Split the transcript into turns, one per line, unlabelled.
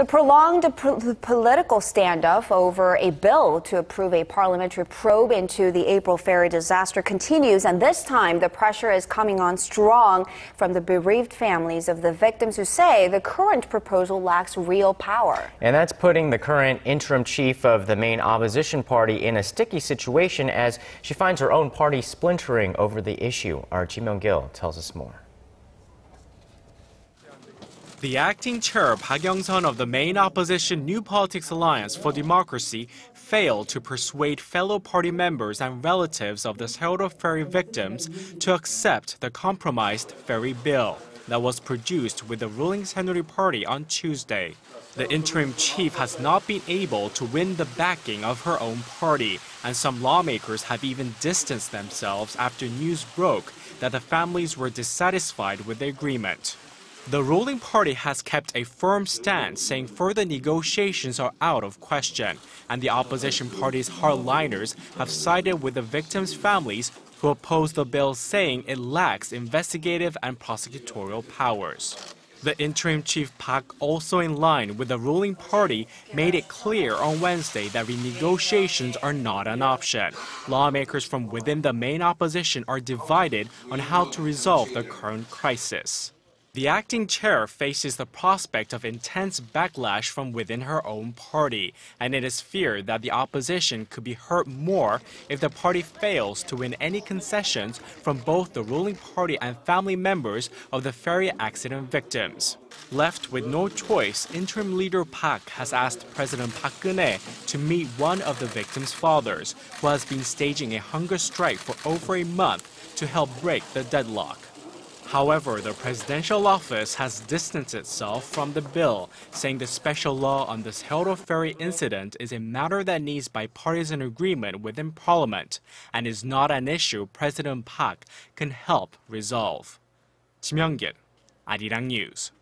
The prolonged political standoff over a bill to approve a parliamentary probe into the April ferry disaster continues, and this time the pressure is coming on strong from the bereaved families of the victims who say the current proposal lacks real power.
And that's putting the current interim chief of the main opposition party in a sticky situation as she finds her own party splintering over the issue. Our Myung-kil tells us more.
The acting chair, Park Young-sun of the main opposition New Politics Alliance for Democracy, failed to persuade fellow party members and relatives of the Sewol-ho ferry victims to accept the compromised ferry bill that was produced with the ruling Saenuri Party on Tuesday. The interim chief has not been able to win the backing of her own party, and some lawmakers have even distanced themselves after news broke that the families were dissatisfied with the agreement. The ruling party has kept a firm stance, saying further negotiations are out of question, and the opposition party's hardliners have sided with the victims' families who oppose the bill, saying it lacks investigative and prosecutorial powers. The interim chief Park, also in line with the ruling party, made it clear on Wednesday that renegotiations are not an option. Lawmakers from within the main opposition are divided on how to resolve the current crisis. The acting chair faces the prospect of intense backlash from within her own party, and it is feared that the opposition could be hurt more if the party fails to win any concessions from both the ruling party and family members of the ferry accident victims. Left with no choice, interim leader Park has asked President Park Geun-hye to meet one of the victims' fathers, who has been staging a hunger strike for over a month to help break the deadlock. However, the presidential office has distanced itself from the bill, saying the special law on the Sewol-ho ferry incident is a matter that needs bipartisan agreement within Parliament and is not an issue President Park can help resolve. Myung-kil, Arirang News.